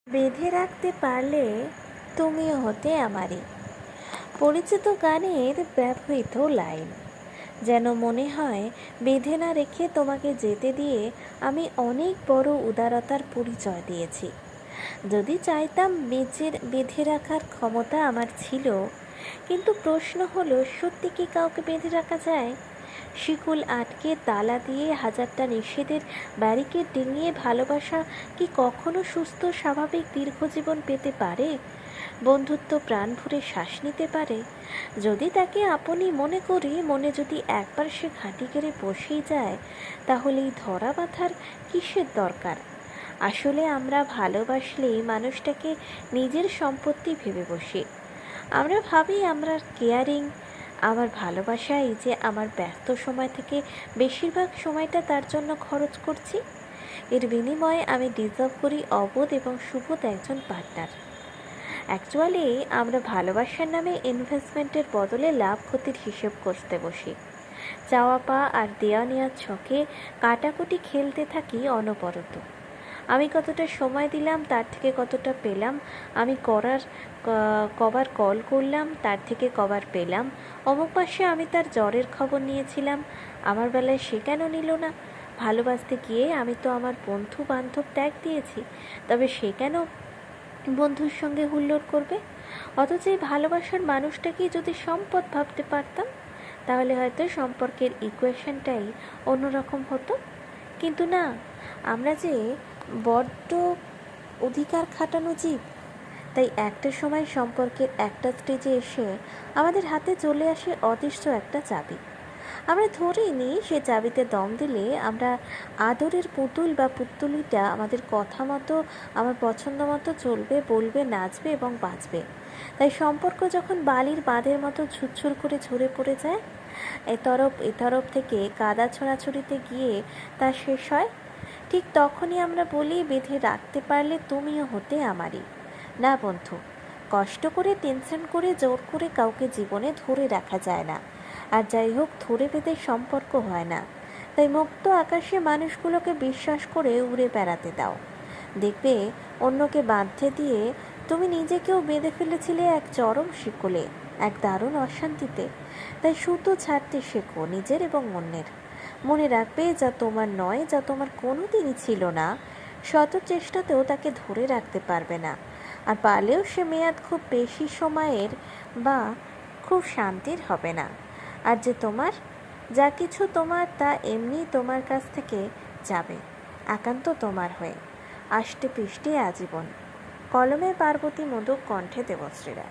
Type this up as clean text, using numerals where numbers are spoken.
বেঁধে রাখতে পারলে তুমিও হতে আমারই। পরিচিত গানের ব্যবহৃত লাইন, যেন মনে হয় বেঁধে না রেখে তোমাকে যেতে দিয়ে আমি অনেক বড় উদারতার পরিচয় দিয়েছি। যদি চাইতাম বেঁধে রাখার ক্ষমতা আমার ছিল, কিন্তু প্রশ্ন হলো, সত্যি কি কাউকে বেঁধে রাখা যায়? শিকল আটকে তালা দিয়ে হাজারটা নিষেধের ব্যারিকেড ডিঙিয়ে ভালোবাসা কি কখনো সুস্থ স্বাভাবিক দীর্ঘজীবন পেতে পারে? বন্ধুত্ব প্রাণ ভরে শ্বাস নিতে পারে? যদি তাকে আপনি মনে করি, মনে যদি একবার সে ঘাঁটি গেড়ে বসেই যায়, তাহলে এই ধরা বাঁধার কিসের দরকার? আসলে আমরা ভালোবাসলেই মানুষটাকে নিজের সম্পত্তি ভেবে বসি। আমরা ভাবি আমরা কেয়ারিং, আমার ভালোবাসাই যে আমার ব্যস্ত সময় থেকে বেশিরভাগ সময়টা তার জন্য খরচ করছি। এর বিনিময়ে আমি ডিজার্ভ করি অবোধ এবং সুবোধ একজন পার্টনার। অ্যাকচুয়ালি আমরা ভালোবাসার নামে ইনভেস্টমেন্টের বদলে লাভ ক্ষতির হিসেব করতে বসি। চাওয়া পাওয়া আর দেওয়া নেওয়ার ছকে কাটাকুটি খেলতে থাকি অনবরত। আমি কতটা সময় দিলাম, তার থেকে কতটা পেলাম। আমি কবার কল করলাম, তার থেকে কবার পেলাম। অমুক মাসে আমি তার জ্বরের খবর নিয়েছিলাম, আমার বেলায় সে কেন নিল না? ভালোবাসতে গিয়ে আমি তো আমার বন্ধু বান্ধব ত্যাগ দিয়েছি, তবে সে কেন বন্ধুর সঙ্গে হুল্লোড় করবে? অথচ এই ভালোবাসার মানুষটাকেই যদি সম্পদ ভাবতে পারতাম, তাহলে হয়তো সম্পর্কের ইকুয়েশনটাই অন্যরকম হতো। কিন্তু না, আমরা যে বড্ড অধিকার খাটানো জীব। তাই একটা সময় সম্পর্কের একটা স্টেজে এসে আমাদের হাতে চলে আসে অদৃশ্য একটা চাবি। আমরা ধরেই নিই সে চাবিতে দম দিলে আমরা আদরের পুতুল বা পুতুলিটা আমাদের কথা মতো, আমার পছন্দ মতো চলবে, বলবে, নাচবে এবং বাঁচবে। তাই সম্পর্ক যখন বালির বাঁধের মতো ঝুরঝুর করে ঝরে পড়ে যায়, এতরফ থেকে কাদা ছোঁড়াছুড়িতে গিয়ে তা শেষ হয়, ঠিক তখনই আমরা বলি, বেঁধে রাখতে পারলে তুমিও হতে আমারই। না বন্ধু, কষ্ট করে, টেনশন করে, জোর করে কাউকে জীবনে ধরে রাখা যায় না। আর যাই হোক, ধরে বেঁধে সম্পর্ক হয় না। তাই মুক্ত আকাশে মানুষগুলোকে বিশ্বাস করে উড়ে বেড়াতে দাও। দেখবে অন্যকে বাঁধতে দিয়ে তুমি নিজেকেও বেঁধে ফেলেছিলে এক চরম শিকলে, এক দারুণ অশান্তিতে। তাই সুতো ছাড়তে শেখো নিজের এবং অন্যের। মনে রাখবে, যা তোমার নয়, যা তোমার কোনোদিনই ছিল না, শত চেষ্টাতেও তাকে ধরে রাখতে পারবে না। আর পারলেও সে মেয়াদ খুব বেশি সময়ের বা খুব শান্তির হবে না। আর যে তোমার, যা কিছু তোমার, তা এমনি তোমার কাছ থেকে যাবে, একান্ত তোমার হয়ে, আষ্টে পৃষ্ঠে আজীবন। কলমে পার্বতী, মধুক কণ্ঠে দেবশ্রীরা।